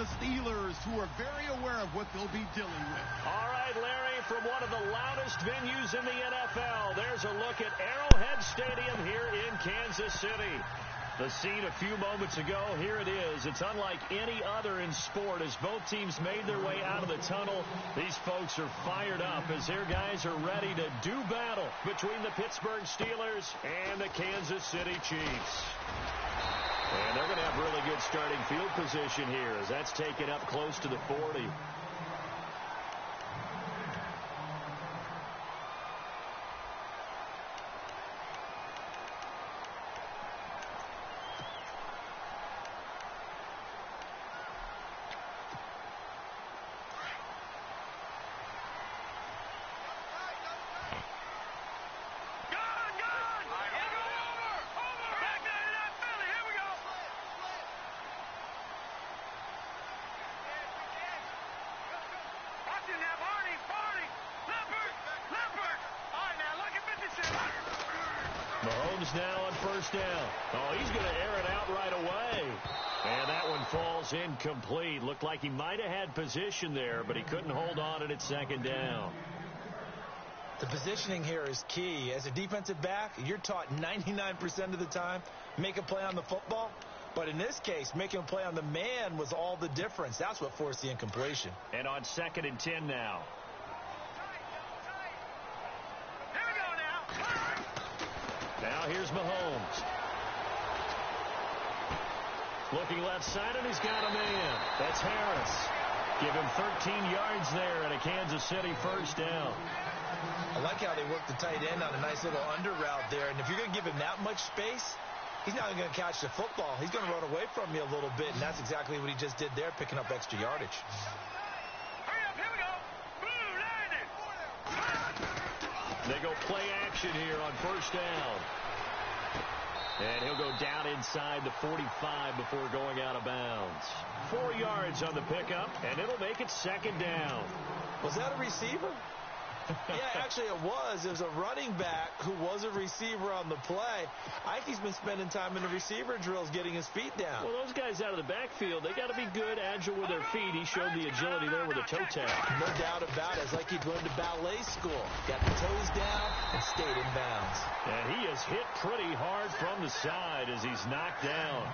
the Steelers, who are very aware of what they'll be dealing with. All right, Larry, from one of the loudest venues in the NFL, there's a look at Arrowhead Stadium here in Kansas City. The scene a few moments ago, here it is. It's unlike any other in sport as both teams made their way out of the tunnel. These folks are fired up as their guys are ready to do battle between the Pittsburgh Steelers and the Kansas City Chiefs. And they're going to have really good starting field position here as that's taken up close to the 40. Mahomes now on first down. Oh, he's going to air it out right away. And that one falls incomplete. Looked like he might have had position there, but he couldn't hold on at second down. The positioning here is key. As a defensive back, you're taught 99% of the time, make a play on the football. But in this case, making a play on the man was all the difference. That's what forced the incompletion. And on 2nd and 10 now. Now here's Mahomes. Looking left side, and he's got a man. That's Harris. Give him 13 yards there and a Kansas City first down. I like how they work the tight end on a nice little under route there. And if you're going to give him that much space, he's not going to catch the football. He's going to run away from you a little bit, and that's exactly what he just did there, picking up extra yardage. Hurry up, here we go. Blue, landing. They go play action here on first down. And he'll go down inside the 45 before going out of bounds. 4 yards on the pickup, and it'll make it 2nd down. Was that a receiver? Yeah, actually it was. It was a running back who was a receiver on the play. I think he's been spending time in the receiver drills getting his feet down. Well, those guys out of the backfield, they got to be good, agile with their feet. He showed the agility there with a toe tap. No doubt about it. It's like he'd gone to ballet school. Got the toes down and stayed in bounds. And he is hit pretty hard from the side as he's knocked down.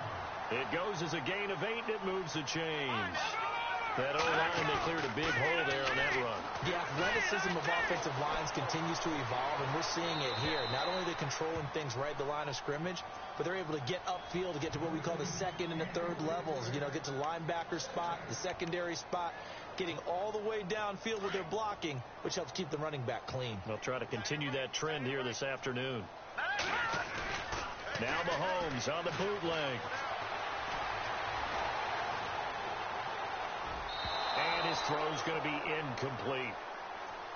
It goes as a gain of 8, and it moves the chains. That O-line, they cleared a big hole there on that run. The athleticism of offensive lines continues to evolve, and we're seeing it here. Not only are they controlling things right at the line of scrimmage, but they're able to get upfield to get to what we call the 2nd and the 3rd levels. You know, get to linebacker spot, the secondary spot, getting all the way downfield with their blocking, which helps keep the running back clean. They'll try to continue that trend here this afternoon. Now Mahomes on the bootleg. And his throw's going to be incomplete.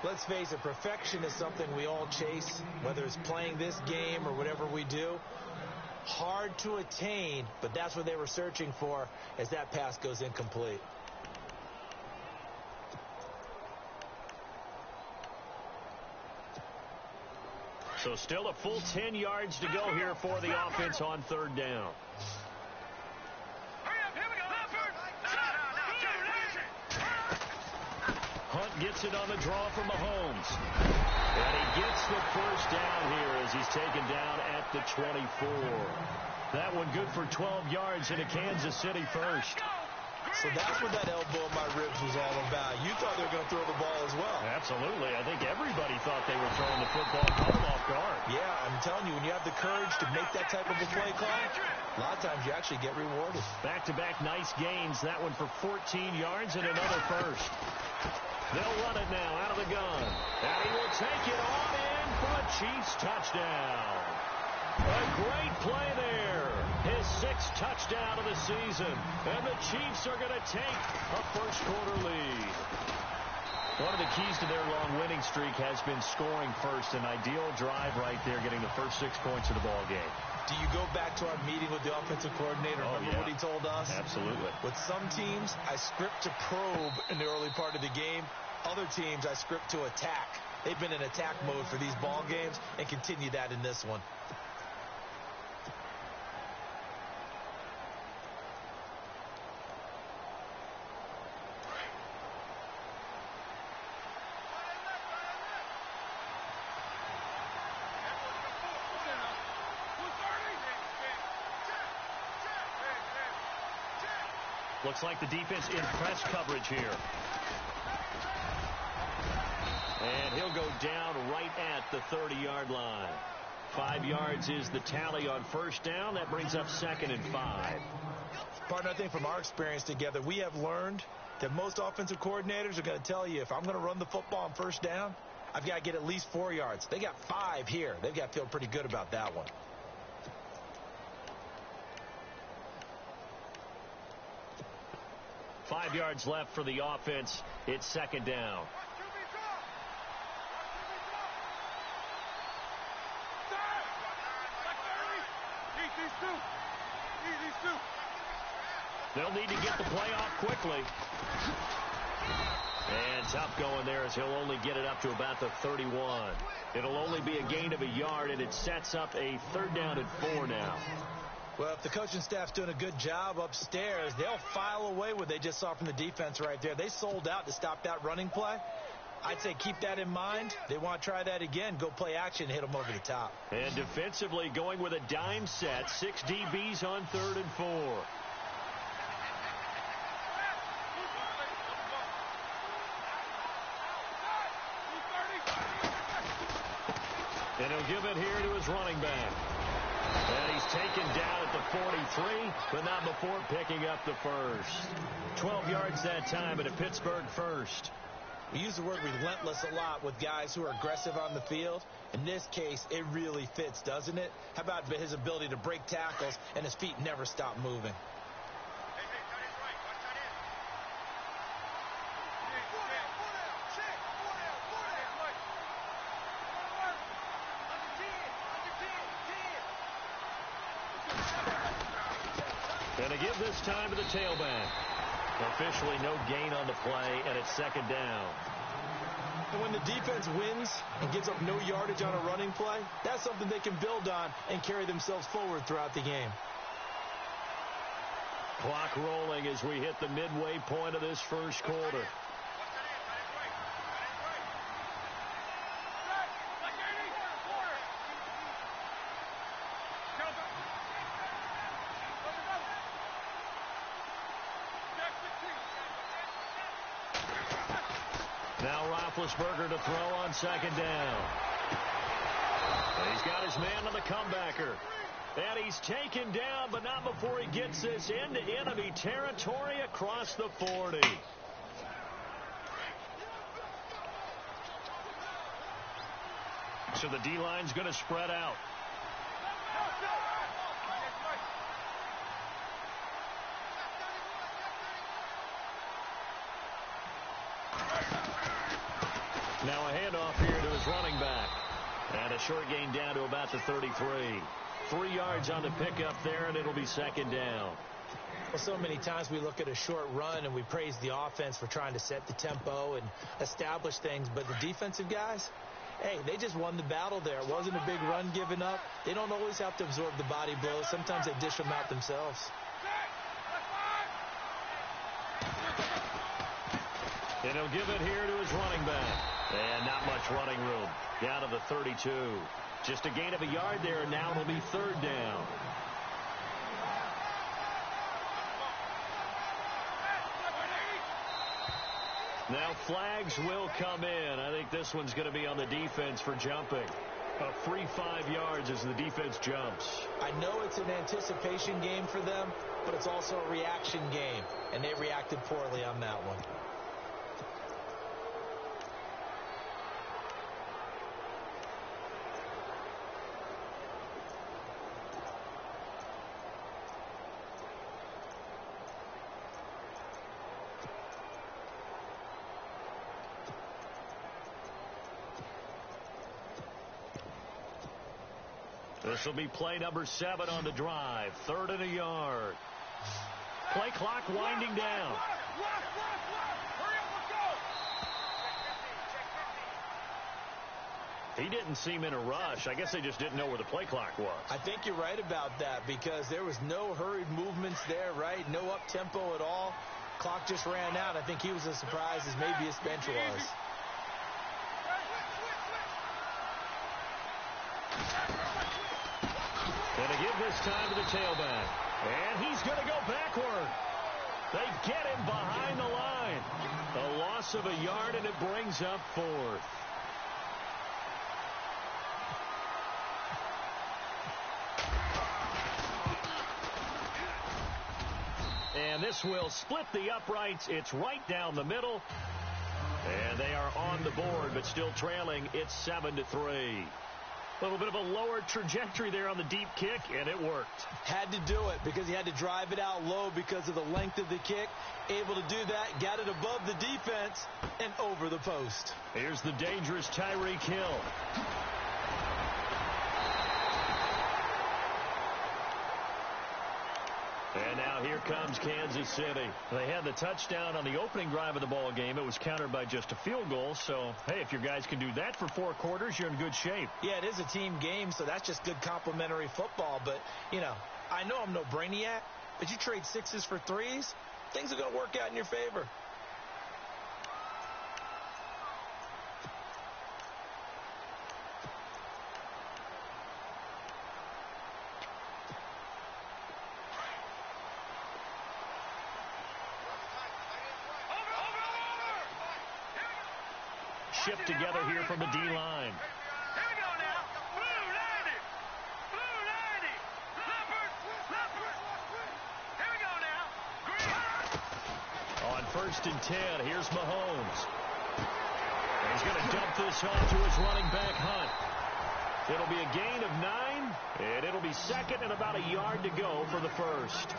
Let's face it, perfection is something we all chase, whether it's playing this game or whatever we do. Hard to attain, but that's what they were searching for as that pass goes incomplete. So still a full 10 yards to go here for the offense on 3rd down. Hunt gets it on the draw from Mahomes. And he gets the first down here as he's taken down at the 24. That one good for 12 yards in a Kansas City first. So that's what that elbow in my ribs was all about. You thought they were going to throw the ball as well. Absolutely. I think everybody thought they were throwing the football and caught him off guard. Yeah, I'm telling you, when you have the courage to make that type of a play call, a lot of times you actually get rewarded. Back-to-back nice gains. That one for 14 yards and another first. They'll run it now out of the gun. And he will take it on in for a Chiefs touchdown. A great play there. His 6th touchdown of the season. And the Chiefs are going to take a first-quarter lead. One of the keys to their long winning streak has been scoring first. An ideal drive right there, getting the first 6 points of the ball game. Do you go back to our meeting with the offensive coordinator? Remember what he told us? Absolutely. With some teams, I script to probe in the early part of the game. Other teams, I script to attack. They've been in attack mode for these ball games and continue that in this one. Looks like the defense in press coverage here. And he'll go down right at the 30-yard line. 5 yards is the tally on first down. That brings up 2nd and 5. Partner, I think from our experience together, we have learned that most offensive coordinators are going to tell you, if I'm going to run the football on first down, I've got to get at least 4 yards. They got 5 here. They've got to feel pretty good about that one. Five yards left for the offense. It's 2nd down. They'll need to get the play off quickly. And tough going there as he'll only get it up to about the 31. It'll only be a gain of a yard, and it sets up a 3rd down and 4 now. Well, if the coaching staff's doing a good job upstairs, they'll file away what they just saw from the defense right there. They sold out to stop that running play. I'd say keep that in mind. They want to try that again. Go play action, hit them over the top. And defensively going with a dime set. 6 DBs on 3rd and 4. And he'll give it here to his running back. And he's taken down at the 43, but not before picking up the first. 12 yards that time and a Pittsburgh first. We use the word relentless a lot with guys who are aggressive on the field. In this case, it really fits, doesn't it? How about his ability to break tackles and his feet never stop moving? And to give this time to the tailback. Officially no gain on the play, and it's 2nd down. And when the defense wins and gives up no yardage on a running play, that's something they can build on and carry themselves forward throughout the game. Clock rolling as we hit the midway point of this first quarter. Now Roethlisberger to throw on 2nd down. And he's got his man on the comebacker. And he's taken down, but not before he gets this into enemy territory across the 40. So the D-line's going to spread out. Now a handoff here to his running back. And a short gain down to about the 33. 3 yards on the pickup there, and it'll be 2nd down. Well, so many times we look at a short run and we praise the offense for trying to set the tempo and establish things. But the defensive guys, hey, they just won the battle there. It wasn't a big run given up. They don't always have to absorb the body blows. Sometimes they dish them out themselves. And he'll give it here to his running back. And not much running room. Down to the 32. Just a gain of a yard there, and now it'll be 3rd down. Now flags will come in. I think this one's going to be on the defense for jumping. A free 5 yards as the defense jumps. I know it's an anticipation game for them, but it's also a reaction game, and they reacted poorly on that one. This will be play number 7 on the drive. 3rd and a yard. Play clock winding down. He didn't seem in a rush. I guess they just didn't know where the play clock was. I think you're right about that because there was no hurried movements there, right? No up-tempo at all. Clock just ran out. I think he was as surprised as maybe his bench was. Going to give this time to the tailback. And he's going to go backward. They get him behind the line. A loss of a yard, and it brings up 4th. And this will split the uprights. It's right down the middle. And they are on the board, but still trailing. It's 7-3. A little bit of a lower trajectory there on the deep kick, and it worked. Had to do it because he had to drive it out low because of the length of the kick. Able to do that, got it above the defense, and over the post. Here's the dangerous Tyreek Hill. And now here comes Kansas City. They had the touchdown on the opening drive of the ball game. It was countered by just a field goal. So, hey, if your guys can do that for 4 quarters, you're in good shape. Yeah, it is a team game, so that's just good complimentary football. But, you know, I know I'm no brainiac, but you trade 6s for 3s, things are going to work out in your favor. Shift together here from the D-line. Here we go now. Blue 90. Blue 90. Leopard. Here we go now. Green. On 1st and 10, here's Mahomes. He's going to dump this off to his running back, Hunt. It'll be a gain of 9, and it'll be 2nd and about a yard to go for the 1st.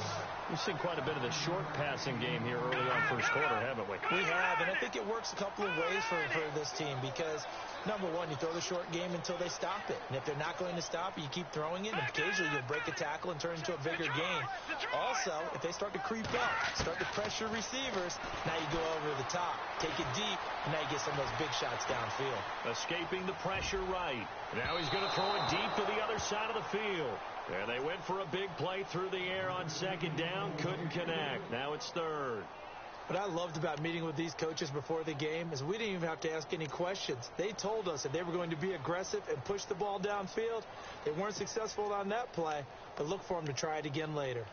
We've seen quite a bit of the short passing game here early on 1st quarter, haven't we? We have, and I think it works a couple of ways for this team because, number one, you throw the short game until they stop it. And if they're not going to stop it, you keep throwing it, and occasionally you'll break a tackle and turn it into a bigger game. Also, if they start to creep up, start to pressure receivers, now you go over the top, take it deep, and now you get some of those big shots downfield. Escaping the pressure right. Now he's going to throw it deep to the other side of the field. And they went for a big play through the air on 2nd down. Couldn't connect. Now it's 3rd. What I loved about meeting with these coaches before the game is we didn't even have to ask any questions. They told us that they were going to be aggressive and push the ball downfield. They weren't successful on that play, but look for them to try it again later.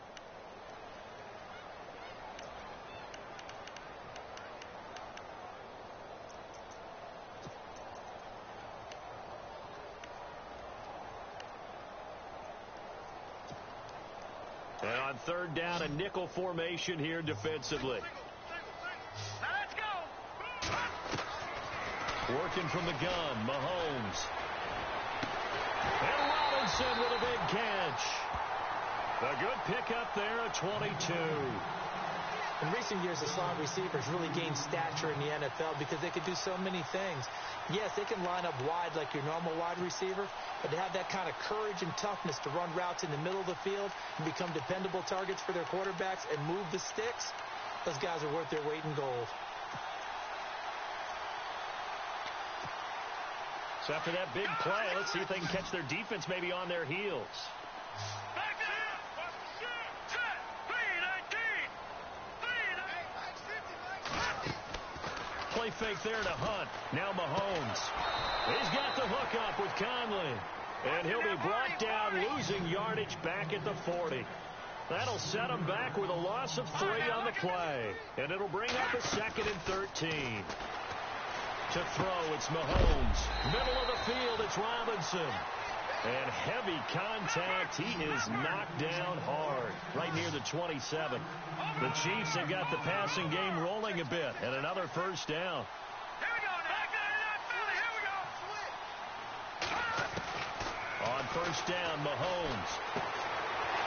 And on 3rd down, a nickel formation here defensively. Now let's go. Working from the gun, Mahomes. And Robinson with a big catch. A good pickup there at 22. In recent years, the slot receivers really gained stature in the NFL because they could do so many things. Yes, they can line up wide like your normal wide receiver, but to have that kind of courage and toughness to run routes in the middle of the field and become dependable targets for their quarterbacks and move the sticks, those guys are worth their weight in gold. So after that big play, let's see if they can catch their defense maybe on their heels. Back in. Set. 3-19. Play fake there to Hunt. Now Mahomes. He's got the hook up with Conley. And he'll be brought down, losing yardage back at the 40. That'll set him back with a loss of 3 on the play. And it'll bring up a 2nd and 13. To throw, it's Mahomes. Middle of the field, it's Robinson. And heavy contact. He is knocked down hard, right near the 27. The Chiefs have got the passing game rolling a bit, and another 1st down. Here we go now. Here we go. On 1st down, Mahomes.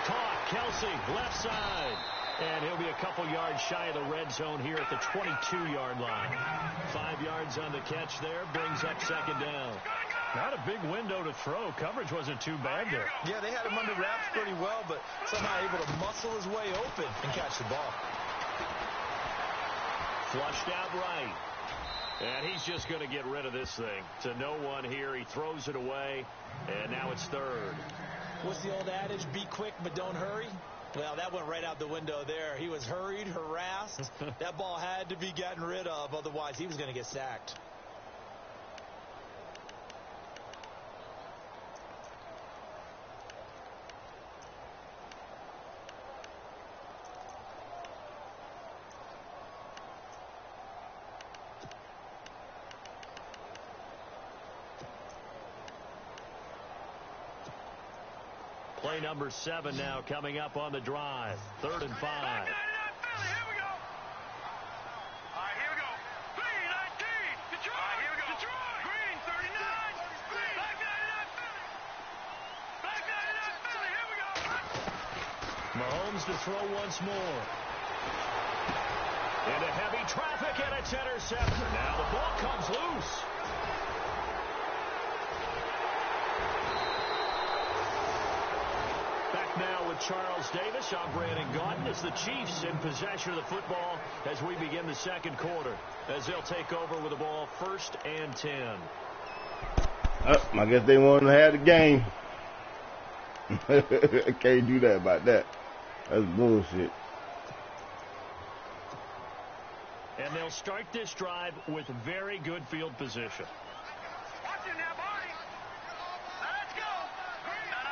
Caught, Kelsey, left side. And he'll be a couple yards shy of the red zone here at the 22-yard line. 5 yards on the catch there, brings up 2nd down. Not a big window to throw. Coverage wasn't too bad there. Yeah, they had him under wraps pretty well, but somehow able to muscle his way open and catch the ball. Flushed out right. And he's just going to get rid of this thing. To no one here. He throws it away, and now it's 3rd. What's the old adage? Be quick, but don't hurry. Well, that went right out the window there. He was hurried, harassed. That ball had to be gotten rid of, otherwise he was going to get sacked. play number 7 now coming up on the drive. 3rd and 5. Back 99 Philly. Here we go. All right, here we go. Green 19. Detroit. All right, here we go. Detroit. Green 39. Green. Back 99 Philly. Back 99 Philly. Here we go. Mahomes to throw once more. Into heavy traffic, and it's intercepted. Now the ball comes loose. Back now with Charles Davis. I'm Brandon Gaudin as the Chiefs in possession of the football as we begin the second quarter. As they'll take over with the ball 1st and 10. I guess they want to have the game. Can't do that about that. That's bullshit. And they'll start this drive with very good field position. Watch it now, Barney. Now let's go. No. All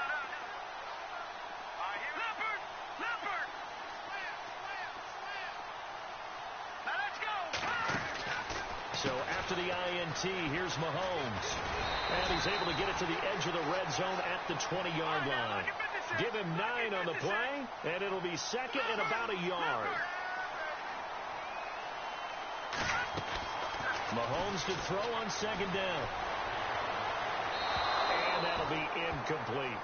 right, here. Leopard. Now let's go. So after the INT, here's Mahomes. And he's able to get it to the edge of the red zone at the 20-yard line. Give him 9 on the play, and it'll be 2nd and about a yard. Mahomes to throw on 2nd down. And that'll be incomplete.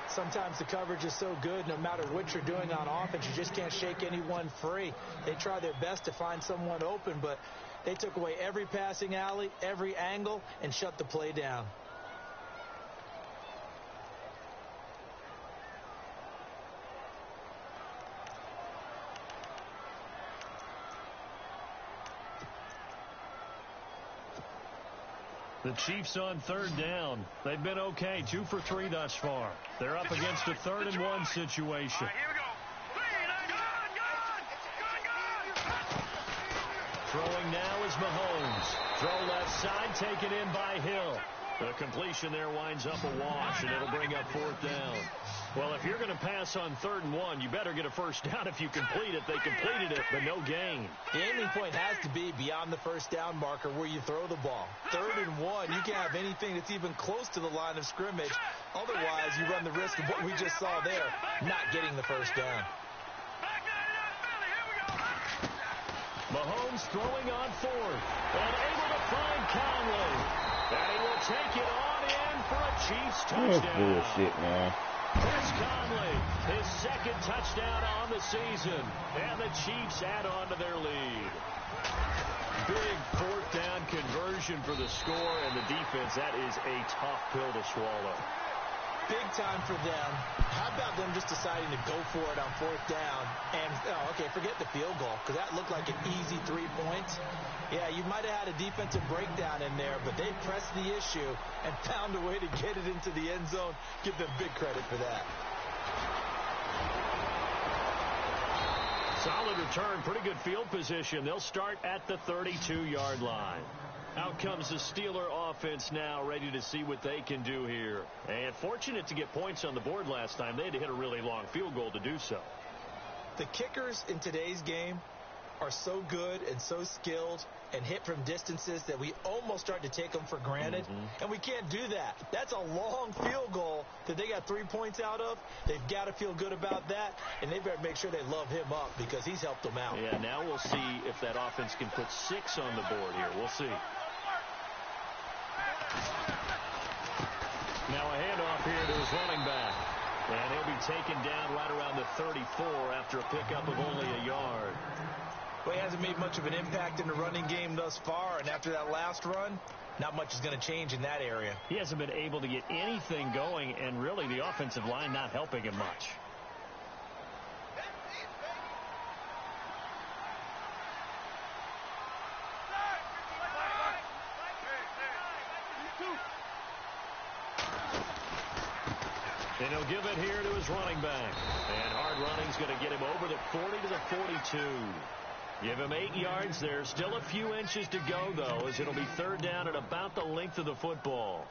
Sometimes the coverage is so good, no matter what you're doing on offense, you just can't shake anyone free. They try their best to find someone open, but they took away every passing alley, every angle, and shut the play down. The Chiefs on 3rd down. They've been okay, 2 for 3 thus far. They're up against a 3rd and 1 situation. All right, here we go. Throwing now is Mahomes. Throw left side, taken in by Hill. The completion there winds up a wash, and it'll bring up 4th down. Well, if you're going to pass on 3rd and 1, you better get a first down if you complete it. They completed it, but no gain. The aiming point has to be beyond the first down marker where you throw the ball. 3rd and 1, you can't have anything that's even close to the line of scrimmage. Otherwise, you run the risk of what we just saw there, not getting the first down. Mahomes throwing on 4th and able to find Conley. And he will take it on in for a Chiefs touchdown. That's bullshit, man. Chris Conley, his 2nd touchdown on the season. And the Chiefs add on to their lead. Big 4th down conversion for the score, and the defense, that is a tough pill to swallow. Big time for them. How about them just deciding to go for it on 4th down? And, forget the field goal, because that looked like an easy 3 points. Yeah, you might have had a defensive breakdown in there, but they pressed the issue and found a way to get it into the end zone. Give them big credit for that. Solid return, pretty good field position. They'll start at the 32-yard line. Out comes the Steeler offense now, ready to see what they can do here. And fortunate to get points on the board last time. They had to hit a really long field goal to do so. The kickers in today's game are so good and so skilled and hit from distances that we almost start to take them for granted. And we can't do that. That's a long field goal that they got 3 points out of. They've got to feel good about that, and they better make sure they love him up because he's helped them out. Yeah, now we'll see if that offense can put 6 on the board here. We'll see. Now a handoff here to his running back. And he'll be taken down right around the 34 after a pickup of only a yard. Well, he hasn't made much of an impact in the running game thus far, and after that last run, not much is going to change in that area. He hasn't been able to get anything going, and really the offensive line not helping him much. And he'll give it here to his running back. And hard running's going to get him over the 40 to the 42. Give him 8 yards there. Still a few inches to go, though, as it'll be 3rd down at about the length of the football.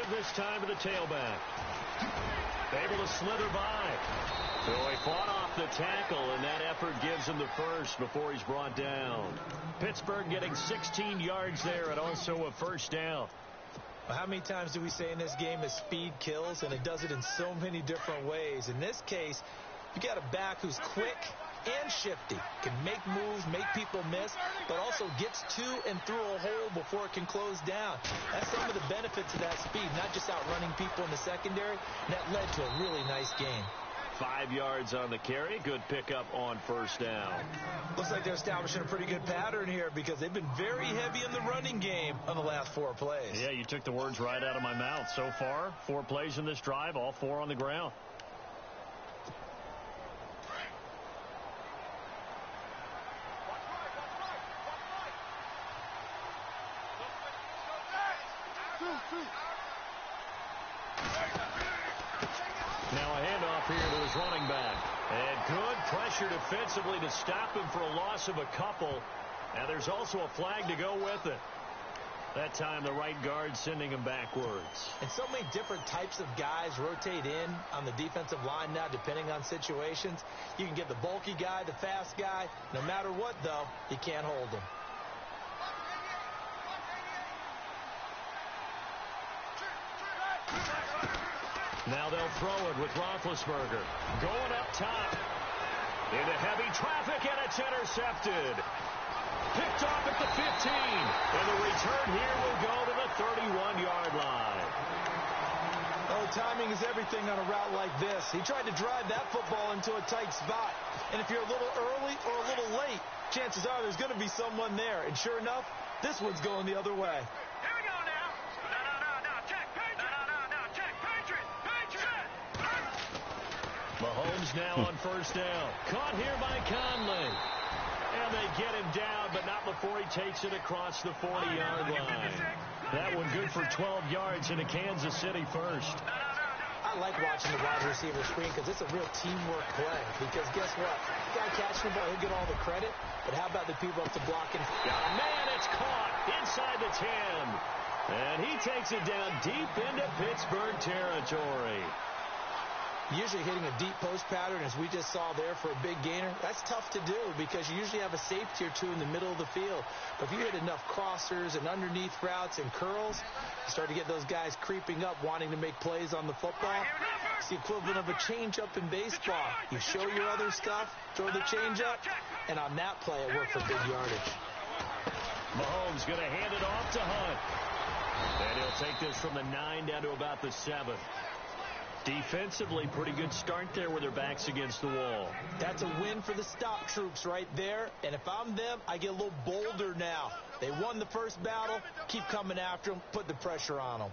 this time to the tailback. Able to slither by. So he fought off the tackle, and that effort gives him the first before he's brought down. Pittsburgh getting 16 yards there and also a first down. Well, how many times do we say in this game that speed kills, and it does it in so many different ways? In this case, you got a back who's quick and shifty, can make moves, make people miss, but also gets to and through a hole before it can close down. That's some of the benefits of that speed, not just outrunning people in the secondary. And that led to a really nice game. 5 yards on the carry. Good pickup on first down. Looks like they're establishing a pretty good pattern here because they've been very heavy in the running game on the last 4 plays. Yeah, you took the words right out of my mouth. So far, 4 plays in this drive, all 4 on the ground. Now a handoff here to his running back. And good pressure defensively to stop him for a loss of a couple. And there's also a flag to go with it. That time the right guard sending him backwards. And so many different types of guys rotate in on the defensive line now depending on situations. You can get the bulky guy, the fast guy. No matter what, though, you can't hold him. Now they'll throw it with Roethlisberger. Going up top. Into heavy traffic, and it's intercepted. Picked off at the 15. And the return here will go to the 31-yard line. Oh, timing is everything on a route like this. He tried to drive that football into a tight spot. And if you're a little early or a little late, chances are there's going to be someone there. And sure enough, this one's going the other way. Here we go now. No, check, Patriot. No, check, Patriot. Mahomes now on first down. Caught here by Conley. And they get him down, but not before he takes it across the 40-yard line. That one good for 12 yards into Kansas City first. I like watching the wide receiver screen because it's a real teamwork play. Because guess what? The guy catching the ball, he'll get all the credit. But how about the people up to blocking? Man, it's caught inside the 10. And he takes it down deep into Pittsburgh territory. Usually hitting a deep post pattern, as we just saw there for a big gainer, that's tough to do because you usually have a safety or two in the middle of the field. But if you hit enough crossers and underneath routes and curls, you start to get those guys creeping up, wanting to make plays on the football. It's the equivalent of a changeup in baseball. You show your other stuff, throw the changeup, and on that play, it worked for big yardage. Mahomes going to hand it off to Hunt. And he'll take this from the 9 down to about the 7. Defensively, pretty good start there with their backs against the wall. That's a win for the stop troops right there. And if I'm them, I get a little bolder now. They won the first battle. Keep coming after them. Put the pressure on them.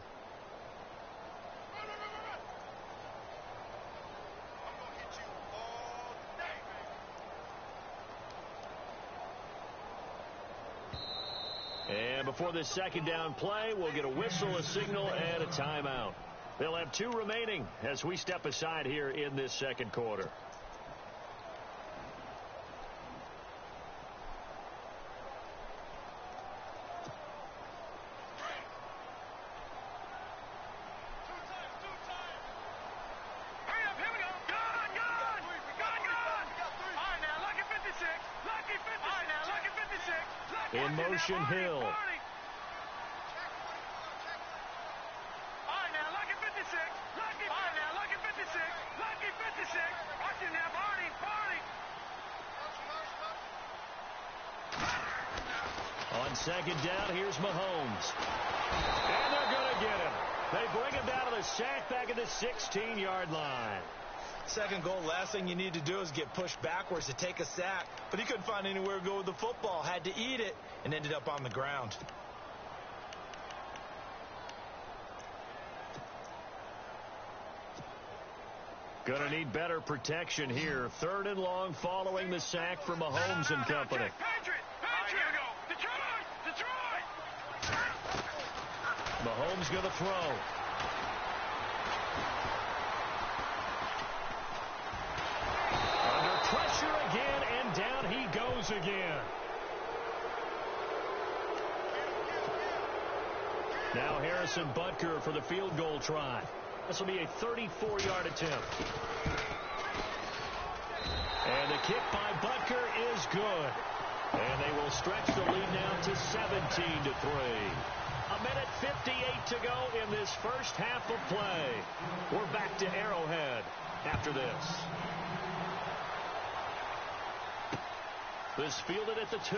And before this second down play, we'll get a whistle, a signal, and a timeout. They'll have 2 remaining as we step aside here in this second quarter. In motion, Hill. On second down, here's Mahomes. And they're going to get him. They bring him down to the sack back at the 16-yard line. Second goal, last thing you need to do is get pushed backwards to take a sack. But he couldn't find anywhere to go with the football. Had to eat it and ended up on the ground. Going to need better protection here. 3rd and long following the sack from Mahomes and company. Mahomes going to throw. Under pressure again, and down he goes again. Now Harrison Butker for the field goal try. This will be a 34-yard attempt. And the kick by Butker is good. And they will stretch the lead now to 17-3. A minute 58 to go in this first half of play. We're back to Arrowhead after this. This fielded at the 2.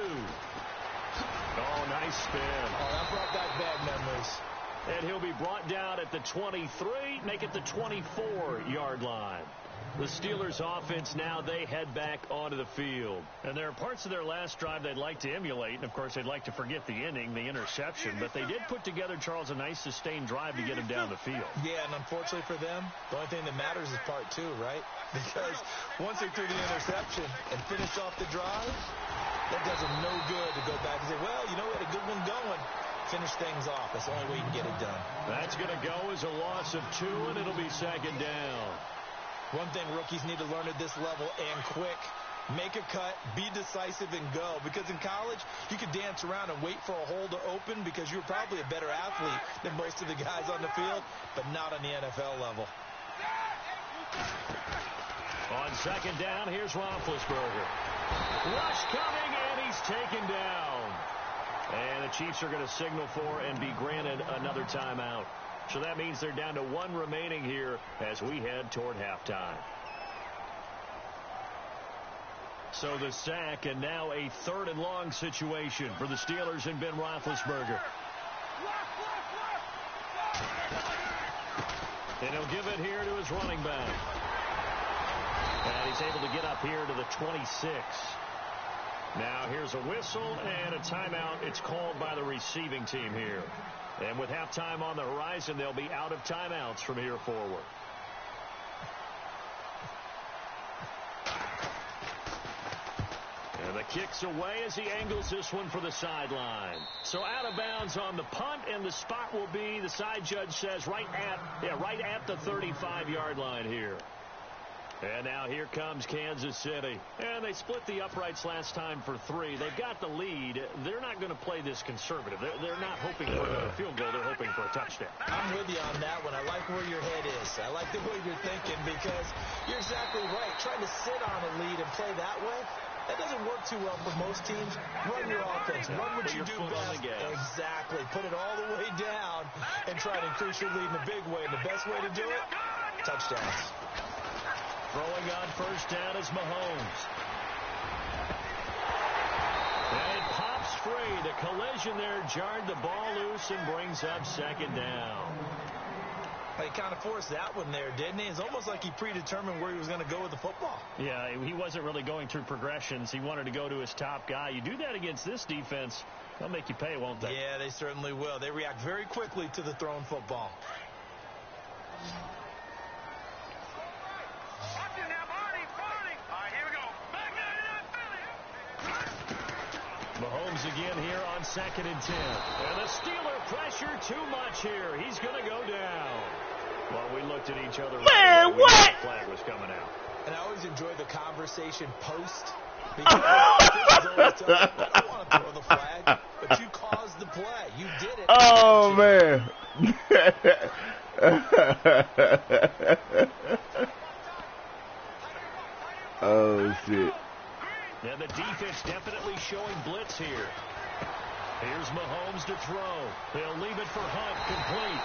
Oh, nice spin. Oh, that brought back bad memories. And he'll be brought down at the 23, make it the 24-yard line. The Steelers offense now, they head back onto the field. And there are parts of their last drive they'd like to emulate. And, of course, they'd like to forget the inning, the interception. But they did put together, Charles, a nice sustained drive to get him down the field. Yeah, and unfortunately for them, the only thing that matters is part 2, right? Because once they threw the interception and finished off the drive, that does them no good to go back and say, well, you know, we had a good one going. Finish things off. That's the only way you can get it done. That's going to go as a loss of 2, and it'll be second down. One thing rookies need to learn at this level, and quick, make a cut, be decisive, and go. Because in college, you could dance around and wait for a hole to open because you're probably a better athlete than most of the guys on the field, but not on the NFL level. On second down, here's Roethlisberger. Rush coming, and he's taken down. And the Chiefs are going to signal for and be granted another timeout. So that means they're down to 1 remaining here as we head toward halftime. So the sack, and now a 3rd and long situation for the Steelers and Ben Roethlisberger. And he'll give it here to his running back. And he's able to get up here to the 26. Now here's a whistle and a timeout. It's called by the receiving team here. And with halftime on the horizon, they'll be out of timeouts from here forward. And the kick's away as he angles this one for the sideline. So out of bounds on the punt, and the spot will be, the side judge says, right at the 35-yard line here. And now here comes Kansas City. And they split the uprights last time for 3. They've got the lead. They're not going to play this conservative. They're not hoping for a field goal. They're hoping for a touchdown. I'm with you on that one. I like where your head is. I like the way you're thinking because you're exactly right. Trying to sit on a lead and play that way, that doesn't work too well for most teams. Run your offense. Run what you do best. Exactly. Put it all the way down and try to increase your lead in a big way. And the best way to do it, touchdowns. Throwing on first down is Mahomes. And it pops free. The collision there jarred the ball loose and brings up second down. He kind of forced that one there, didn't he? It's almost like he predetermined where he was going to go with the football. Yeah, he wasn't really going through progressions. He wanted to go to his top guy. You do that against this defense, they'll make you pay, won't they? Yeah, they certainly will. They react very quickly to the thrown football. Mahomes again here on 2nd and 10. And the Steeler pressure too much here. He's going to go down. Well, we looked at each other. Man, what? The flag was coming out. And I always enjoy the conversation post. Because I don't want to throw the flag, but you caused the play. You did it. Oh, man. Oh, shit. And the defense definitely showing blitz here. Here's Mahomes to throw. They'll leave it for Hunt, complete.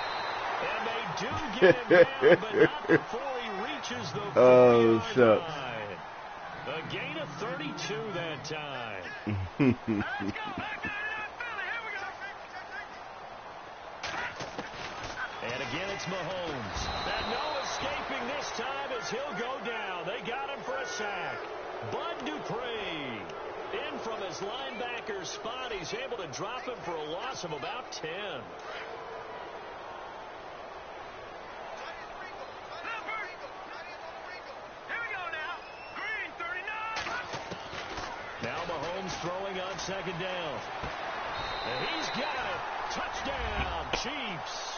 And they do get him down, but not before he reaches the 40-yard line. A gain of 32 that time. And again, it's Mahomes. And no escaping this time as he'll go down. They got him for a sack. Bud Dupree in from his linebacker spot. He's able to drop him for a loss of about 10. Now Mahomes throwing on second down. And he's got it. Touchdown, Chiefs.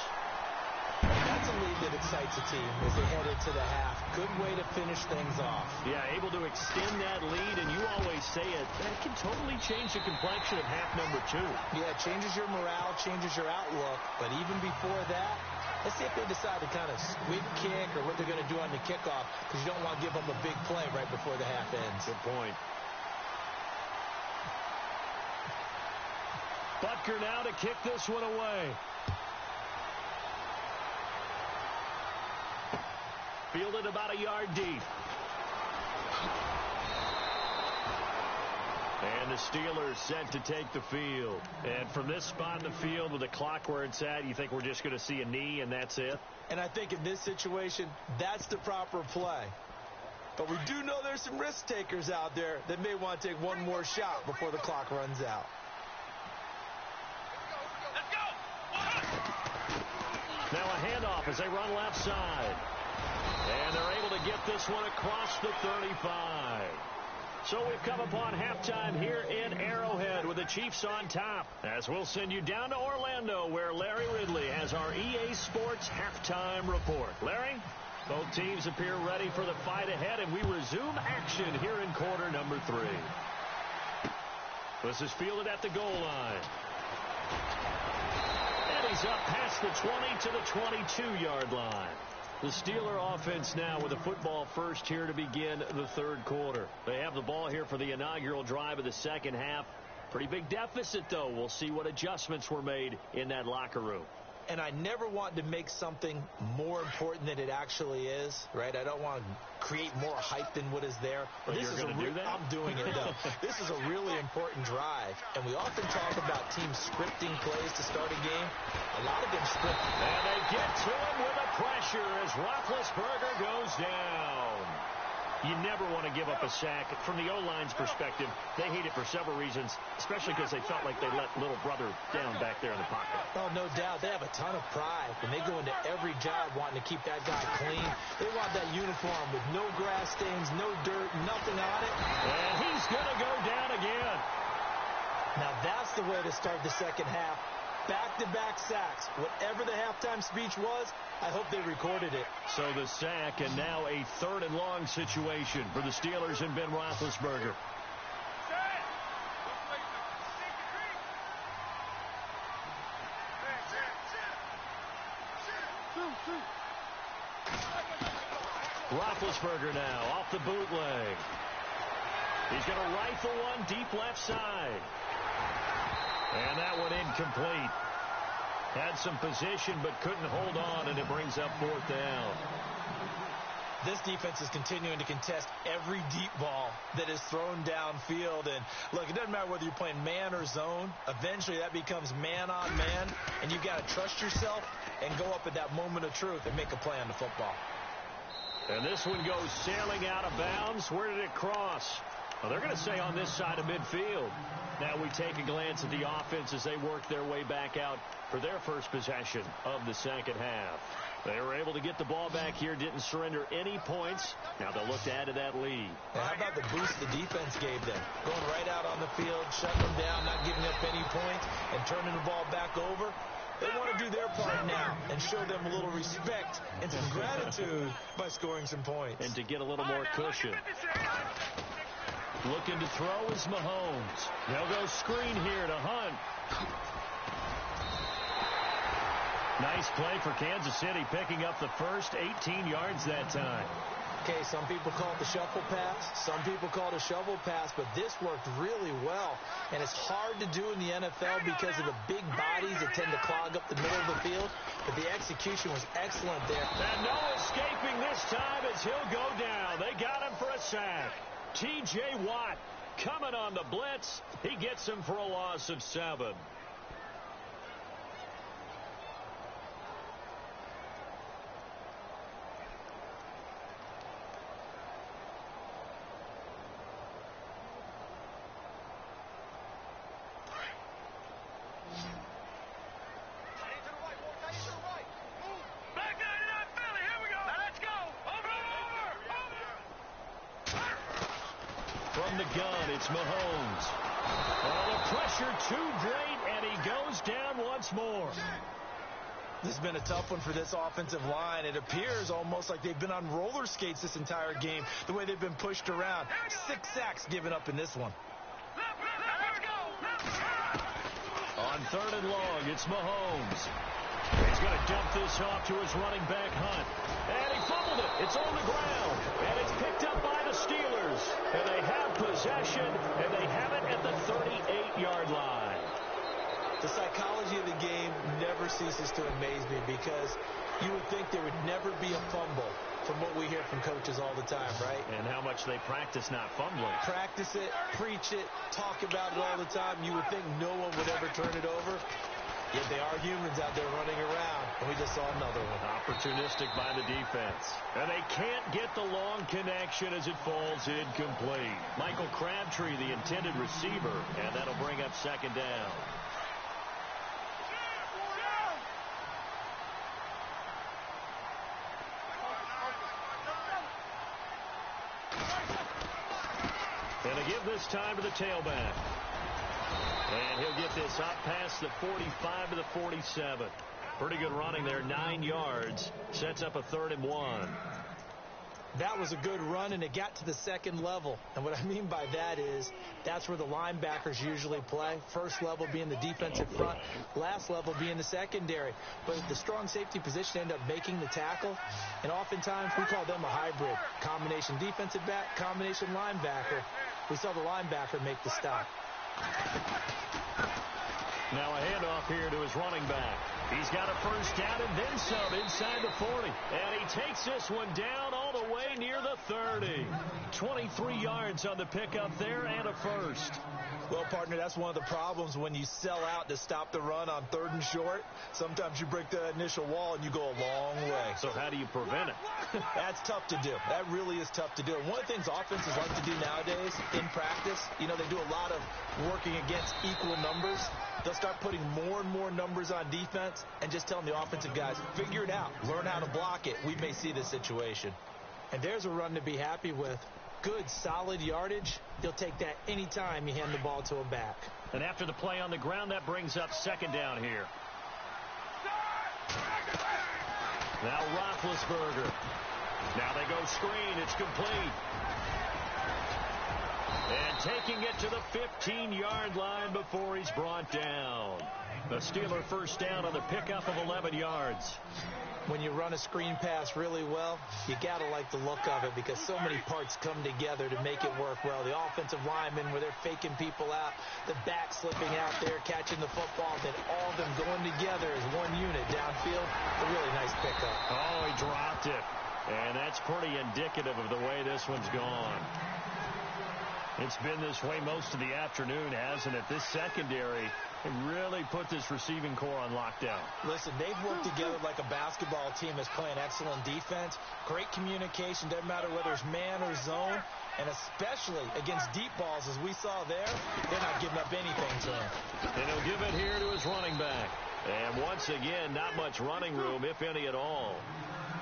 That's a lead that excites a team as they head into the half. Good way to finish things off. Yeah, able to extend that lead, and you always say it, that can totally change the complexion of half number 2. Yeah, it changes your morale, changes your outlook, but even before that, let's see if they decide to kind of squib kick or what they're going to do on the kickoff, because you don't want to give them a big play right before the half ends. Good point. Butker now to kick this one away. Fielded about a yard deep. And the Steelers set to take the field. And from this spot in the field with the clock where it's at, you think we're just going to see a knee and that's it? And I think in this situation, that's the proper play. But we do know there's some risk takers out there that may want to take one more shot before the clock runs out. Let's go! Now a handoff as they run left side. And they're able to get this one across the 35. So we've come upon halftime here in Arrowhead with the Chiefs on top. As we'll send you down to Orlando where Larry Ridley has our EA Sports halftime report. Larry, both teams appear ready for the fight ahead, and we resume action here in quarter number 3. This is fielded at the goal line. And he's up past the 20 to the 22-yard line. The Steeler offense now with the football first here to begin the third quarter. They have the ball here for the inaugural drive of the second half. Pretty big deficit, though. We'll see what adjustments were made in that locker room. And I never want to make something more important than it actually is, right? I don't want to create more hype than what is there. But you're going to do that? I'm doing it, though. This is a really important drive. And we often talk about teams scripting plays to start a game. A lot of them script. And they get to him with the pressure as Roethlisberger goes down. You never want to give up a sack. From the O-line's perspective, they hate it for several reasons, especially because they felt like they let little brother down back there in the pocket. Oh, no doubt. They have a ton of pride, and they go into every job wanting to keep that guy clean. They want that uniform with no grass stains, no dirt, nothing on it. And he's going to go down again. Now, that's the way to start the second half. Back-to-back sacks. Whatever the halftime speech was, I hope they recorded it. So the sack, and now a third and long situation for the Steelers and Ben Roethlisberger. Roethlisberger now off the bootleg. He's going to rifle one deep left side. And that one incomplete. Had some position but couldn't hold on, and it brings up fourth down. This defense is continuing to contest every deep ball that is thrown downfield. And look, it doesn't matter whether you're playing man or zone. Eventually that becomes man on man, and you've got to trust yourself and go up at that moment of truth and make a play on the football. And this one goes sailing out of bounds. Where did it cross? Well, they're going to say on this side of midfield. Now we take a glance at the offense as they work their way back out for their first possession of the second half. They were able to get the ball back here, didn't surrender any points. Now they'll look to add to that lead. And how about the boost the defense gave them? Going right out on the field, shutting them down, not giving up any points, and turning the ball back over. They want to do their part now and show them a little respect and some gratitude by scoring some points. And to get a little more cushion. Looking to throw is Mahomes. They'll go screen here to Hunt. Nice play for Kansas City, picking up the first 18 yards that time. Okay, some people call it the shuffle pass. Some people call it a shovel pass, but this worked really well. And it's hard to do in the NFL because of the big bodies that tend to clog up the middle of the field. But the execution was excellent there. And no escaping this time as he'll go down. They got him for a sack. T.J. Watt coming on the blitz. He gets him for a loss of 7. From the gun, it's Mahomes. Oh, the pressure too great, and he goes down once more. This has been a tough one for this offensive line. It appears almost like they've been on roller skates this entire game, the way they've been pushed around. 6 sacks given up in this one. On 3rd and long, it's Mahomes. He's going to dump this off to his running back, Hunt. And he fumbled it. It's on the ground. And it's picked up by the Steelers. And they have possession, and they have it at the 38-yard line. The psychology of the game never ceases to amaze me because you would think there would never be a fumble from what we hear from coaches all the time, right? And how much they practice not fumbling. Practice it, preach it, talk about it all the time. You would think no one would ever turn it over. Yet they are humans out there running around, and we just saw another one. Opportunistic by the defense. And they can't get the long connection as it falls incomplete. Michael Crabtree, the intended receiver, and that'll bring up 2nd down. And they give this time to the tailback. And he'll get this up past the 45 to the 47. Pretty good running there, 9 yards. Sets up a 3rd and 1. That was a good run, and it got to the 2nd level. And what I mean by that is that's where the linebackers usually play. First level being the defensive front, last level being the secondary. But the strong safety position ended up making the tackle, and oftentimes we call them a hybrid. Combination defensive back, combination linebacker. We saw the linebacker make the stop. Now a handoff here to his running back. He's got a 1st down and then some inside the 40. And he takes this one down all the way near the 30. 23 yards on the pickup there and a 1st. Well, partner, that's one of the problems when you sell out to stop the run on 3rd and short. Sometimes you break the initial wall and you go a long way. So how do you prevent it? That's tough to do. That really is tough to do. And one of the things offenses like to do nowadays in practice, you know, they do a lot of working against equal numbers. They'll start putting more and more numbers on defense and just telling the offensive guys, figure it out, learn how to block it. We may see this situation. And there's a run to be happy with. Good, solid yardage. He'll take that any time you hand the ball to a back. And after the play on the ground, that brings up 2nd down here. Now Roethlisberger. Now they go screen. It's complete. And taking it to the 15-yard line before he's brought down. The Steeler 1st down on the pickup of 11 yards. When you run a screen pass really well, you got to like the look of it because so many parts come together to make it work well. The offensive linemen where they're faking people out, the back slipping out there, catching the football, then all of them going together as one unit downfield. A really nice pickup. Oh, he dropped it. And that's pretty indicative of the way this one's gone. It's been this way most of the afternoon, hasn't it? This secondary really put this receiving core on lockdown. Listen, they've worked together like a basketball team that's playing excellent defense. Great communication, doesn't matter whether it's man or zone. And especially against deep balls, as we saw there, they're not giving up anything to him. And he'll give it here to his running back. And once again, not much running room, if any at all.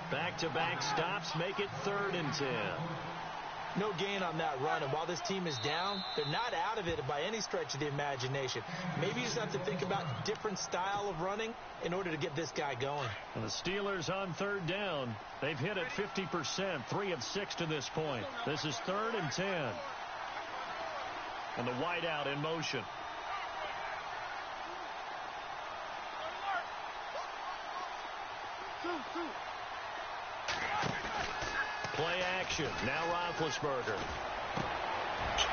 Back-to-back stops make it 3rd and 10. No gain on that run, and while this team is down, they're not out of it by any stretch of the imagination. Maybe you just have to think about a different style of running in order to get this guy going. And the Steelers on 3rd down. They've hit it 50%, 3 of 6 to this point. This is 3rd and 10. And the wideout in motion. Play action. Now Roethlisberger.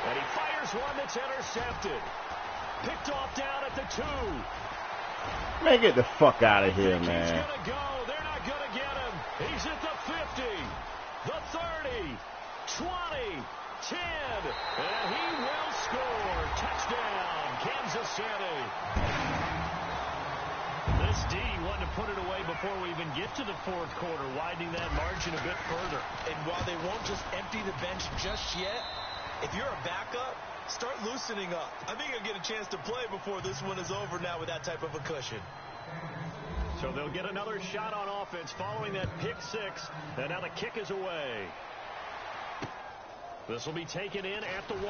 And he fires one that's intercepted. Picked off down at the 2. Man, get the fuck out of here, He's man. going to go. They're not going to get him. He's at the 50, the 30, 20, 10. And he will score. Touchdown, Kansas City. This D wanted to put it away before we even get to the 4th quarter, widening that margin a bit further. And while they won't just empty the bench just yet, if you're a backup, start loosening up. I think you'll get a chance to play before this one is over now with that type of a cushion. So they'll get another shot on offense following that pick 6. And now the kick is away. This will be taken in at the 1.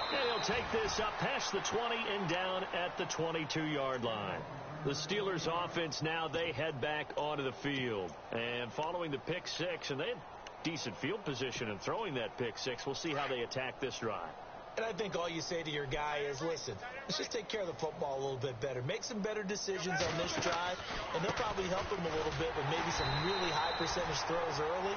And he'll take this up past the 20 and down at the 22-yard line. The Steelers offense now, they head back onto the field. And following the pick six, and they had decent field position in throwing that pick six, we'll see how they attack this drive. And I think all you say to your guy is, listen, let's just take care of the football a little bit better. Make some better decisions on this drive, and they'll probably help him a little bit with maybe some really high percentage throws early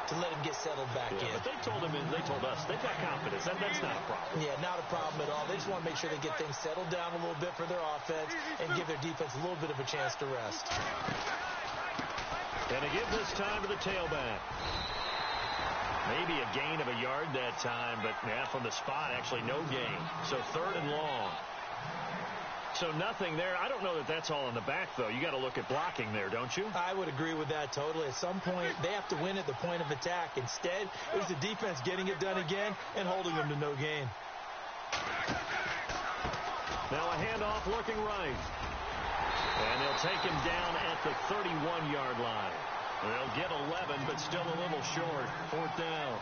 to let him get settled back in. But they told us, they've got confidence. That's not a problem. Yeah, not a problem at all. They just want to make sure they get things settled down a little bit for their offense and give their defense a little bit of a chance to rest. And to give this time to the tailback. Maybe a gain of a yard that time, but from the spot, actually no gain. So 3rd and long. So nothing there. I don't know that that's all in the back, though. You got to look at blocking there, don't you? I would agree with that totally. At some point, they have to win at the point of attack. Instead, it was the defense getting it done again and holding them to no gain. Now a handoff looking right. And they'll take him down at the 31-yard line. They'll get 11, but still a little short. 4th down.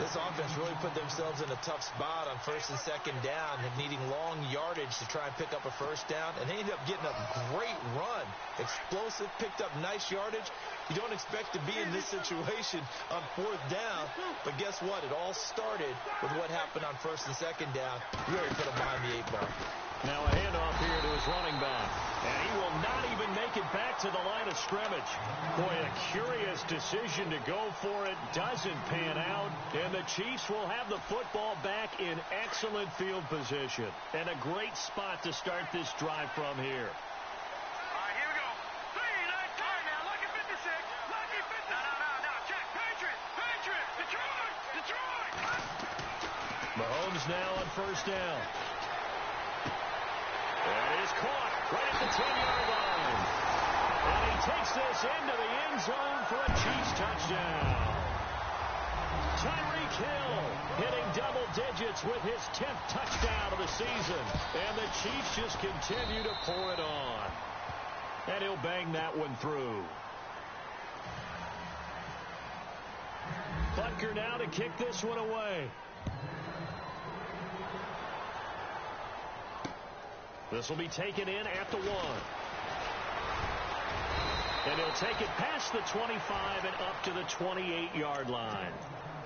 This offense really put themselves in a tough spot on 1st and 2nd down and needing long yardage to try and pick up a 1st down. And they ended up getting a great run. Explosive, picked up nice yardage. You don't expect to be in this situation on 4th down. But guess what? It all started with what happened on 1st and 2nd down. Really put them behind the 8 ball. Now a handoff here to his running back. And he will not even make it back to the line of scrimmage. Boy, a curious decision to go for it. Doesn't pan out. And the Chiefs will have the football back in excellent field position. And a great spot to start this drive from here. All right, here we go. 3, 9, 10. Now, lucky 56. Lucky 50. No. Check. Patriots. Detroit. Mahomes now on 1st down. That is caught right at the 10-yard line. And he takes this into the end zone for a Chiefs touchdown. Tyreek Hill hitting double digits with his 10th touchdown of the season. And the Chiefs just continue to pour it on. And he'll bang that one through. Butker now to kick this one away. This will be taken in at the 1. And he'll take it past the 25 and up to the 28-yard line.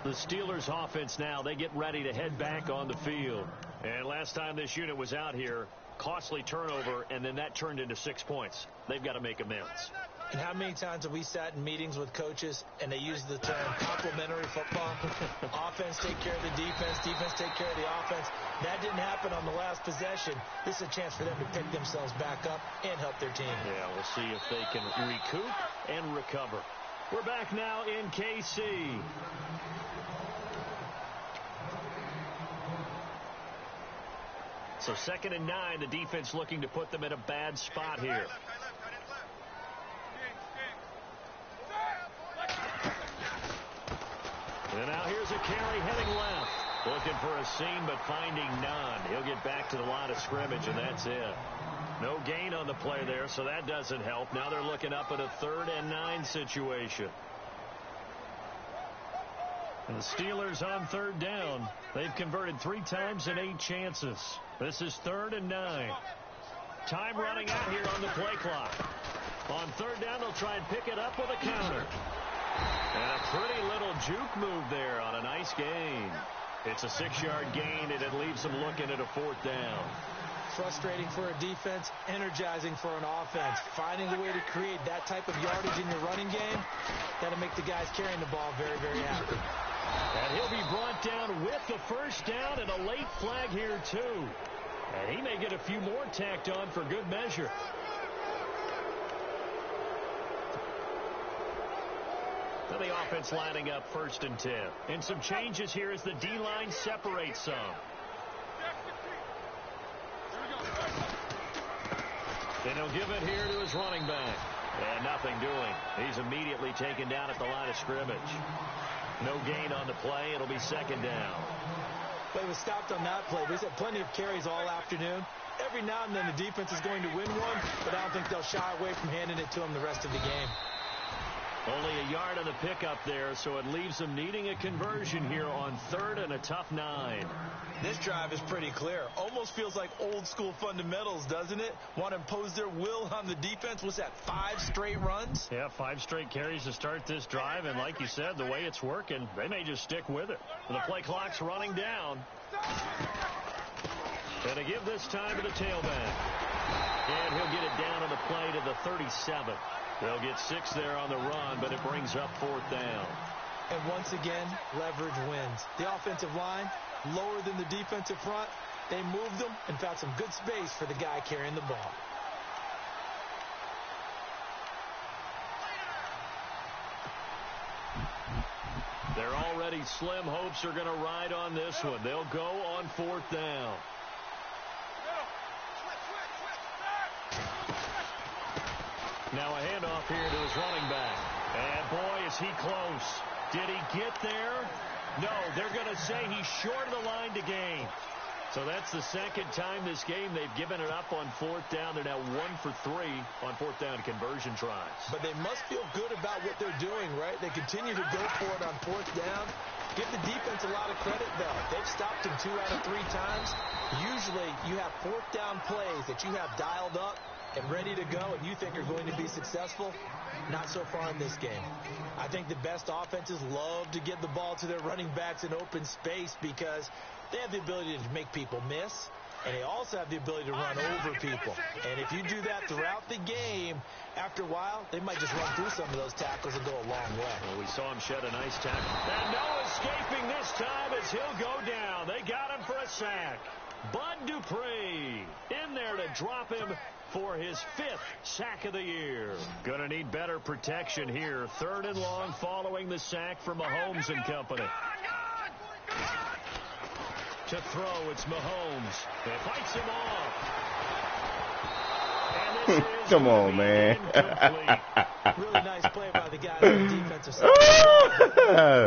The Steelers offense now, they get ready to head back on the field. And last time this unit was out here, costly turnover, and then that turned into 6 points. They've got to make amends. And how many times have we sat in meetings with coaches and they use the term complementary football? Offense take care of the defense take care of the offense. That didn't happen on the last possession. This is a chance for them to pick themselves back up and help their team. Yeah, we'll see if they can recoup and recover. We're back now in KC. So 2nd and 9, the defense looking to put them in a bad spot here. And now here's a carry heading left. Looking for a seam, but finding none. He'll get back to the line of scrimmage, and that's it. No gain on the play there, so that doesn't help. Now they're looking up at a 3rd and 9 situation. And the Steelers on 3rd down. They've converted 3 times in 8 chances. This is 3rd and 9. Time running out here on the play clock. On 3rd down, they'll try and pick it up with a counter. And a pretty little juke move there on a nice gain. It's a 6-yard gain, and it leaves them looking at a 4th down. Frustrating for a defense, energizing for an offense. Finding a way to create that type of yardage in your running game, that'll make the guys carrying the ball very, very happy. And he'll be brought down with the 1st down and a late flag here, too. And he may get a few more tacked on for good measure. Now the offense lining up 1st and 10. And some changes here as the D-line separates some. And he'll give it here to his running back. And nothing doing. He's immediately taken down at the line of scrimmage. No gain on the play. It'll be 2nd down. But it was stopped on that play. He's had plenty of carries all afternoon. Every now and then the defense is going to win one, but I don't think they'll shy away from handing it to him the rest of the game. Only a yard on the pickup there, so it leaves them needing a conversion here on 3rd and a tough 9. This drive is pretty clear. Almost feels like old school fundamentals, doesn't it? Want to impose their will on the defense. What's that, 5 straight runs? Yeah, 5 straight carries to start this drive, and like you said, the way it's working, they may just stick with it. The play clock's running down. And to give this time to the tailback. And he'll get it down on the play to the 37. They'll get 6 there on the run, but it brings up 4th down. And once again, leverage wins. The offensive line, lower than the defensive front. They moved them and found some good space for the guy carrying the ball. They're already slim hopes are going to ride on this one. They'll go on 4th down. Now a handoff here to his running back. And boy, is he close. Did he get there? No, they're going to say he's short of the line to gain. So that's the second time this game they've given it up on 4th down. They're now 1 for 3 on 4th down conversion tries. But they must feel good about what they're doing, right? They continue to go for it on 4th down. Give the defense a lot of credit, though. They've stopped him 2 out of 3 times. Usually you have 4th down plays that you have dialed up and ready to go and you think are going to be successful. Not so far in this game. I think the best offenses love to get the ball to their running backs in open space because they have the ability to make people miss, and they also have the ability to run over people. And if you do that throughout the game, after a while, they might just run through some of those tackles and go a long way. Well, we saw him shed a nice tackle. And no escaping this time as he'll go down. They got him for a sack. Bud Dupree in there to drop him for his 5th sack of the year. Gonna need better protection here. 3rd and long following the sack from Mahomes and company. To throw, it's Mahomes. He fights him off. And this is Come on, man. Really nice play by the guy on the defensive side.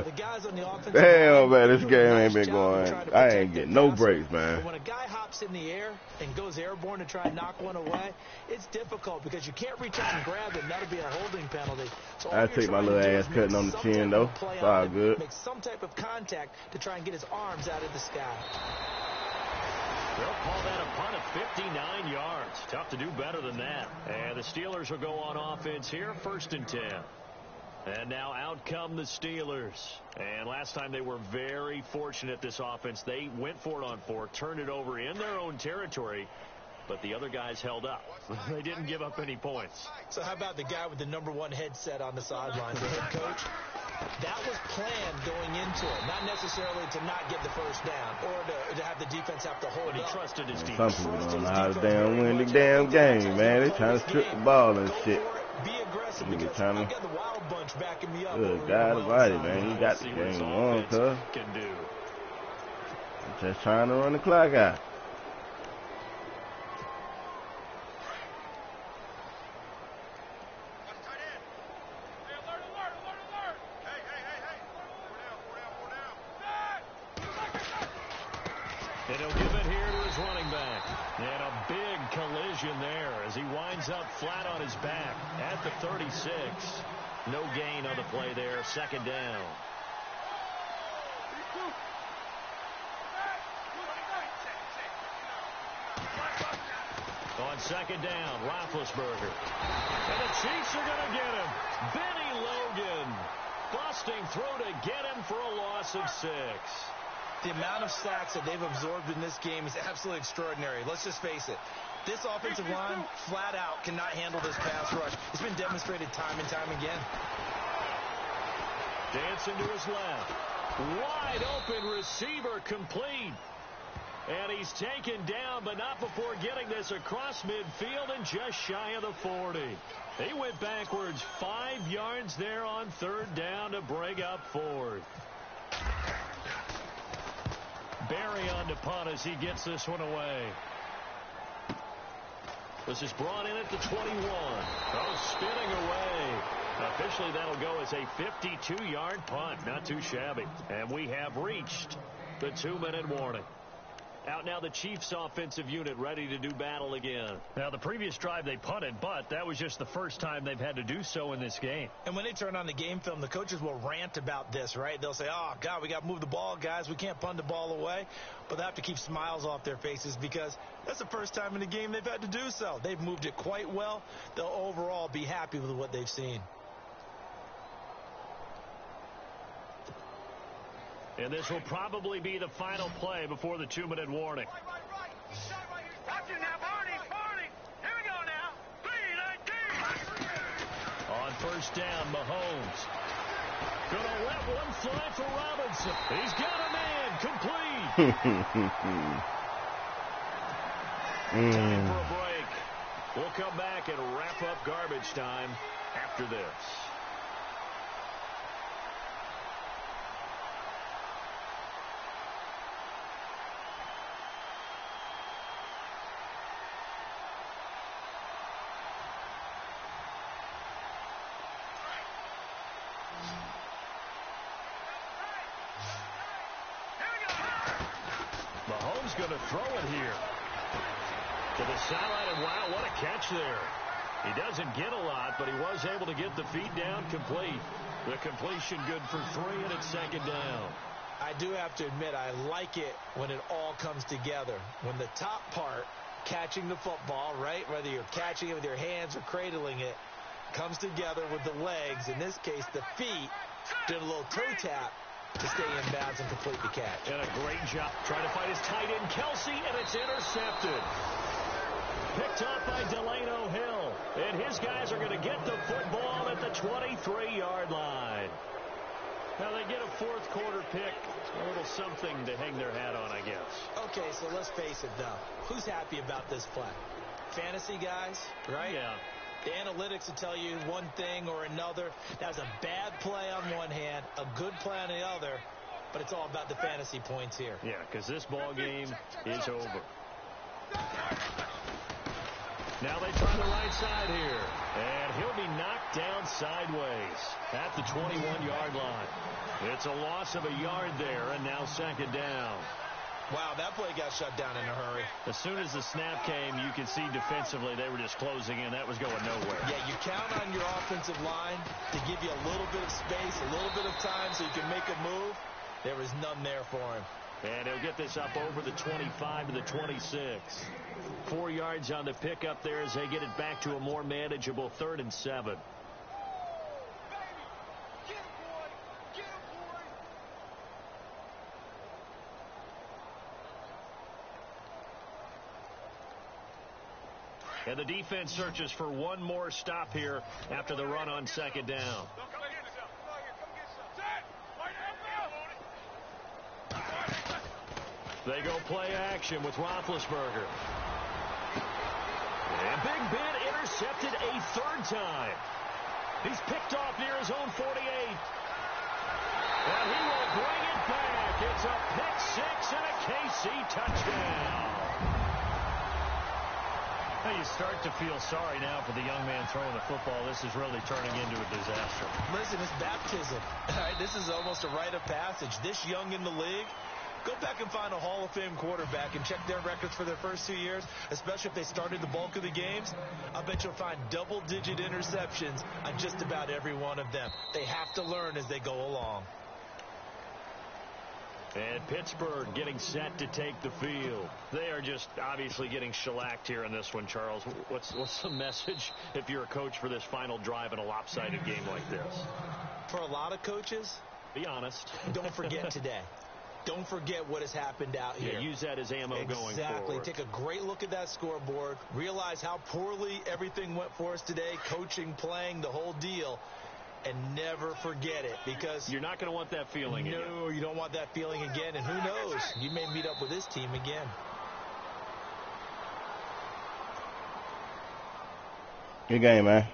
The guys on the offensive Damn, line, man, this game nice ain't been job going. of trying to I protect ain't their getting no passer. breaks, man. But when a guy hops in the air and goes airborne to try and knock one away, it's difficult because you can't reach out and grab it. That'll be a holding penalty. So I take my little ass cutting on the chin, though. It's all good. Make some type of contact to try and get his arms out of the sky. They'll call that a punt of 59 yards. Tough to do better than that. And the Steelers will go on offense here, 1st and 10. And now out come the Steelers. And last time they were very fortunate, this offense. They went for it on 4, turned it over in their own territory, but the other guys held up. They didn't give up any points. So how about the guy with the #1 headset on the sidelines, the head coach? That was planned going into it, not necessarily to not get the first down or to have the defense have to hold But he up. trusted his Some defense. people don't know how to damn win the damn game, man. They trying to strip the ball and shit. Be aggressive Nigga because trying I to- got the wild bunch backing me up. Good God almighty, man. You got the See what his game on, offense cuz. can do. I'm just trying to run the clock out. And he'll give it here to his running back. And a big collision there as he winds up flat on his back at the 36. No gain on the play there. 2nd down. On 2nd down, Roethlisberger. And the Chiefs are going to get him. Benny Logan busting through to get him for a loss of 6. The amount of sacks that they've absorbed in this game is absolutely extraordinary. Let's just face it. This offensive line, flat out, cannot handle this pass rush. It's been demonstrated time and time again. Dancing to his left. Wide open receiver complete. And he's taken down, but not before getting this across midfield and just shy of the 40. He went backwards 5 yards there on 3rd down to bring up 4th. Barry on to punt as he gets this one away. This is brought in at the 21. Oh, spinning away. Officially, that'll go as a 52-yard punt. Not too shabby. And we have reached the 2-minute warning. Out now the Chiefs offensive unit ready to do battle again. Now the previous drive they punted, but that was just the first time they've had to do so in this game. And when they turn on the game film, the coaches will rant about this, right? They'll say, oh, God, we got to move the ball, guys. We can't punt the ball away. But they have to keep smiles off their faces because that's the first time in the game they've had to do so. They've moved it quite well. They'll overall be happy with what they've seen. And this will probably be the final play before the 2-minute warning. Watch it now, Barney. Here we go now. 3-19. On first down, Mahomes. Gonna let one fly for Robinson. He's got a man. Complete. Time for a break. We'll come back and wrap up garbage time after this. Mahomes going to throw it here to the sideline, and wow, what a catch there. He doesn't get a lot, but he was able to get the feet down complete. The completion good for 3, and it's second down. I do have to admit, I like it when it all comes together. When the top part, catching the football, right, whether you're catching it with your hands or cradling it, comes together with the legs. In this case, the feet did a little toe tap to stay in bounds and complete the catch. And a great job trying to fight his tight end, Kelsey, and it's intercepted. Picked up by Delano Hill. And his guys are going to get the football at the 23-yard line. Now they get a fourth quarter pick. A little something to hang their hat on, I guess. Okay, so let's face it, though. Who's happy about this play? Fantasy guys, right? Yeah. The analytics will tell you one thing or another. That was a bad play on one hand, a good play on the other, but it's all about the fantasy points here. Yeah, because this ball game is over. Now they try the right side here, and he'll be knocked down sideways at the 21-yard line. It's a loss of a yard there, and now second down. Wow, that play got shut down in a hurry. As soon as the snap came, you can see defensively they were just closing in. That was going nowhere. Yeah, you count on your offensive line to give you a little bit of space, a little bit of time so you can make a move. There was none there for him. And he'll get this up over the 25 to the 26. 4 yards on the pickup there as they get it back to a more manageable 3rd and 7. And the defense searches for one more stop here after the run on second down. They go play action with Roethlisberger. And Big Ben intercepted a 3rd time. He's picked off near his own 48. And he will bring it back. It's a pick 6 and a KC touchdown. Well, you start to feel sorry now for the young man throwing the football. This is really turning into a disaster. Listen, it's baptism. All right, this is almost a rite of passage. This young in the league, go back and find a Hall of Fame quarterback and check their records for their first 2 years, especially if they started the bulk of the games. I bet you'll find double-digit interceptions on just about every one of them. They have to learn as they go along. And Pittsburgh getting set to take the field. They are just obviously getting shellacked here in this one, Charles. What's the message if you're a coach for this final drive in a lopsided game like this? For a lot of coaches, be honest. Don't forget today. Don't forget what has happened out here. Yeah, use that as ammo going forward. Exactly. Take a great look at that scoreboard. Realize how poorly everything went for us today. Coaching, playing, the whole deal. And never forget it, because you're not going to want that feeling again. No, you don't want that feeling again. And who knows? You may meet up with this team again. Good game, man.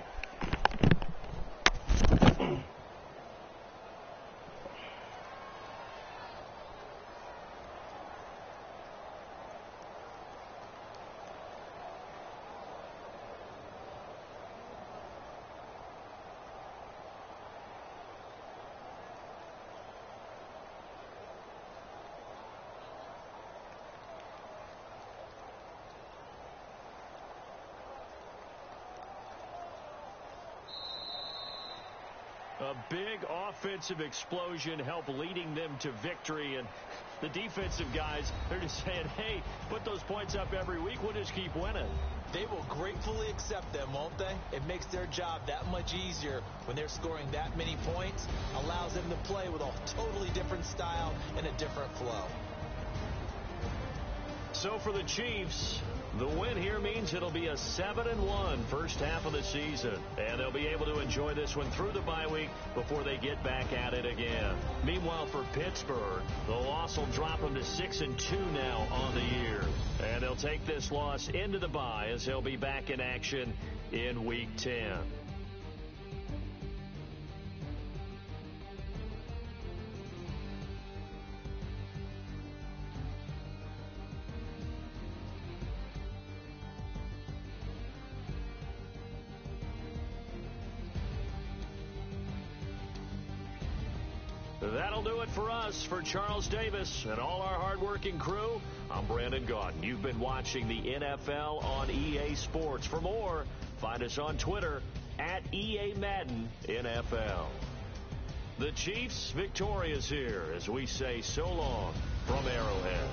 A big offensive explosion helped leading them to victory. And the defensive guys, they're just saying, hey, put those points up every week. We'll just keep winning. They will gratefully accept them, won't they? It makes their job that much easier when they're scoring that many points. Allows them to play with a totally different style and a different flow. So for the Chiefs, the win here means it'll be a 7-1 first half of the season. And they'll be able to enjoy this one through the bye week before they get back at it again. Meanwhile, for Pittsburgh, the loss will drop them to 6-2 now on the year. And they'll take this loss into the bye as they'll be back in action in Week 10. That'll do it for us. For Charles Davis and all our hardworking crew, I'm Brandon Gaudin. You've been watching the NFL on EA Sports. For more, find us on Twitter at EA Madden NFL. The Chiefs victorious here as we say so long from Arrowhead.